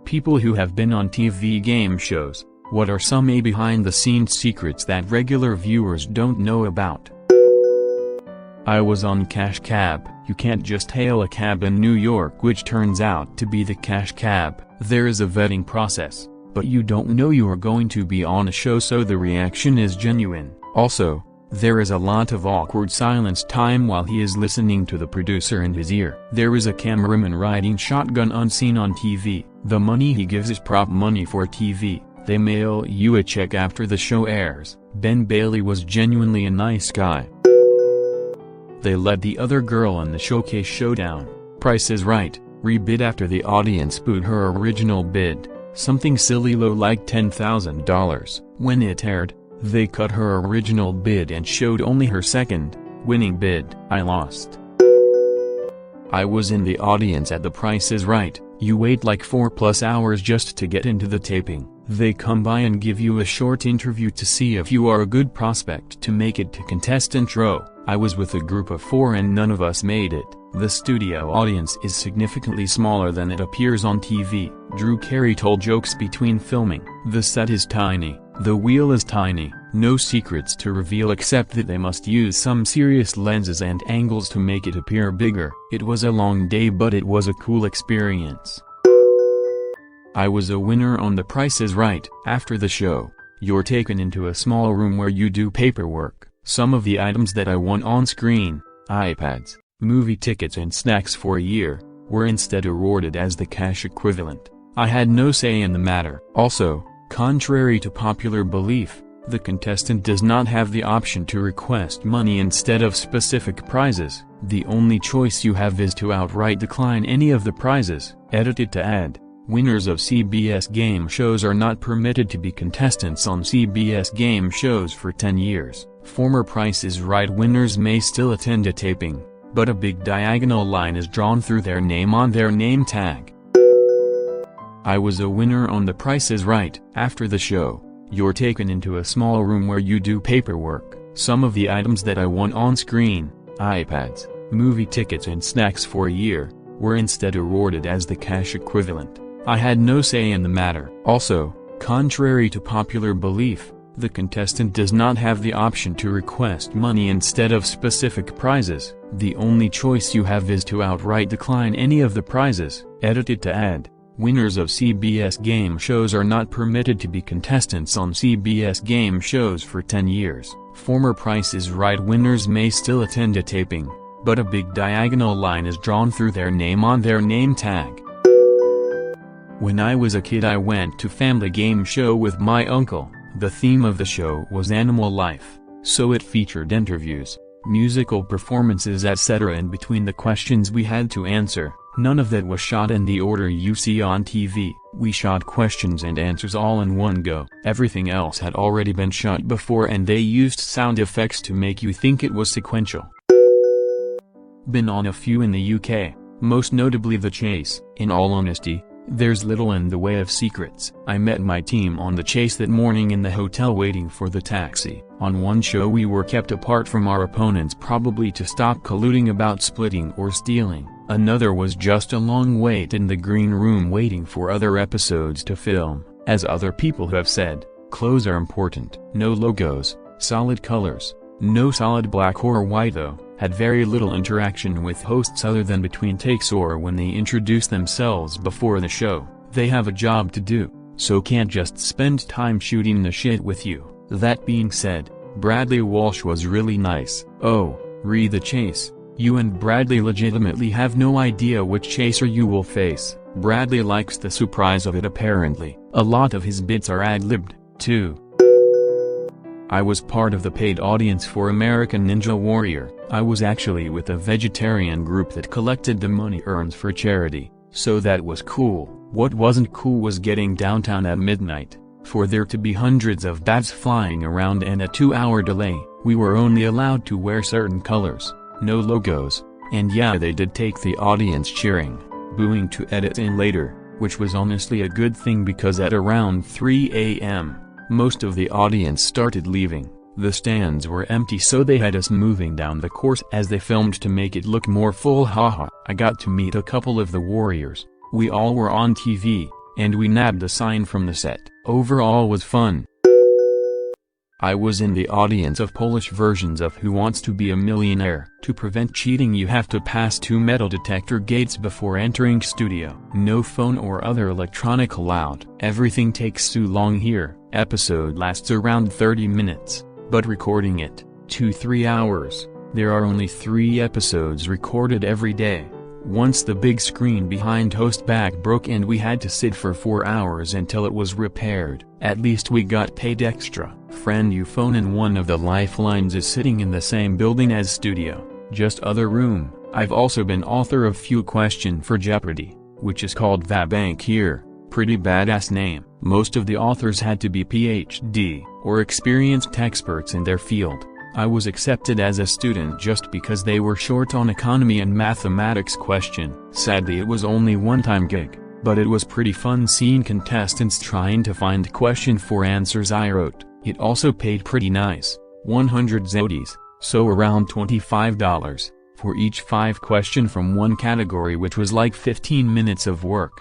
People who have been on TV game shows, what are some behind-the-scenes secrets that regular viewers don't know about? I was on Cash Cab. You can't just hail a cab in New York, which turns out to be the Cash Cab. There is a vetting process, but you don't know you are going to be on a show, so the reaction is genuine. Also, there is a lot of awkward silence time while he is listening to the producer in his ear. There is a cameraman riding shotgun unseen on TV. The money he gives is prop money for TV. They mail you a check after the show airs. Ben Bailey was genuinely a nice guy. They let the other girl in the showcase showdown, Price is Right, rebid after the audience booed her original bid, something silly low like $10,000. When it aired, they cut her original bid and showed only her second, winning bid. I lost. I was in the audience at The Price is Right. You wait like 4+ hours just to get into the taping. They come by and give you a short interview to see if you are a good prospect to make it to contestant row. I was with a group of 4 and none of us made it. The studio audience is significantly smaller than it appears on TV. Drew Carey told jokes between filming. The set is tiny. The wheel is tiny. No secrets to reveal except that they must use some serious lenses and angles to make it appear bigger. It was a long day, but it was a cool experience. I was a winner on The Price is Right. After the show, you're taken into a small room where you do paperwork. Some of the items that I won on screen, iPads, movie tickets and snacks for a year, were instead awarded as the cash equivalent. I had no say in the matter. Also, contrary to popular belief, the contestant does not have the option to request money instead of specific prizes. The only choice you have is to outright decline any of the prizes. Edited to add, winners of CBS game shows are not permitted to be contestants on CBS game shows for 10 years. Former Price is Right winners may still attend a taping, but a big diagonal line is drawn through their name on their name tag. I was a winner on The Price is Right. After the show, you're taken into a small room where you do paperwork. Some of the items that I won on screen, iPads, movie tickets and snacks for a year, were instead awarded as the cash equivalent. I had no say in the matter. Also, contrary to popular belief, the contestant does not have the option to request money instead of specific prizes. The only choice you have is to outright decline any of the prizes. Edited to add, winners of CBS game shows are not permitted to be contestants on CBS game shows for 10 years. Former Price is Right winners may still attend a taping, but a big diagonal line is drawn through their name on their name tag. When I was a kid, I went to family game show with my uncle. The theme of the show was animal life, so it featured interviews, musical performances etc. In between the questions we had to answer, none of that was shot in the order you see on TV. We shot questions and answers all in one go. Everything else had already been shot before and they used sound effects to make you think it was sequential. Been on a few in the UK, most notably The Chase. In all honesty, there's little in the way of secrets. I met my team on The Chase that morning in the hotel waiting for the taxi. On one show we were kept apart from our opponents probably to stop colluding about splitting or stealing. Another was just a long wait in the green room waiting for other episodes to film. As other people have said, clothes are important. No logos, solid colors, no solid black or white though. Had very little interaction with hosts other than between takes or when they introduce themselves before the show. They have a job to do, so can't just spend time shooting the shit with you. That being said, Bradley Walsh was really nice. Oh, read The Chase. You and Bradley legitimately have no idea which chaser you will face. Bradley likes the surprise of it apparently. A lot of his bits are ad-libbed, too. I was part of the paid audience for American Ninja Warrior. I was actually with a vegetarian group that collected the money earned for charity, so that was cool. What wasn't cool was getting downtown at midnight, for there to be hundreds of bats flying around and a 2-hour delay. We were only allowed to wear certain colors, no logos, and yeah, they did take the audience cheering, booing to edit in later, which was honestly a good thing because at around 3 a.m., most of the audience started leaving. The stands were empty, so they had us moving down the course as they filmed to make it look more full. Haha. I got to meet a couple of the Warriors. We all were on TV, and we nabbed a sign from the set. Overall was fun. I was in the audience of Polish versions of Who Wants to Be a Millionaire. To prevent cheating you have to pass 2 metal detector gates before entering studio. No phone or other electronic allowed. Everything takes too long here. Episode lasts around 30 minutes, but recording it, 2-3 hours. There are only 3 episodes recorded every day. Once the big screen behind host back broke and we had to sit for 4 hours until it was repaired. At least we got paid extra. Friend, you phone in one of the lifelines is sitting in the same building as studio, just other room. I've also been author of Few Question for Jeopardy, which is called Vabank here. Pretty badass name. Most of the authors had to be PhD or experienced experts in their field. I was accepted as a student just because they were short on economy and mathematics question. Sadly it was only one-time gig, but it was pretty fun seeing contestants trying to find question for answers I wrote. It also paid pretty nice, 100 zlotys, so around $25, for each 5 question from one category, which was like 15 minutes of work.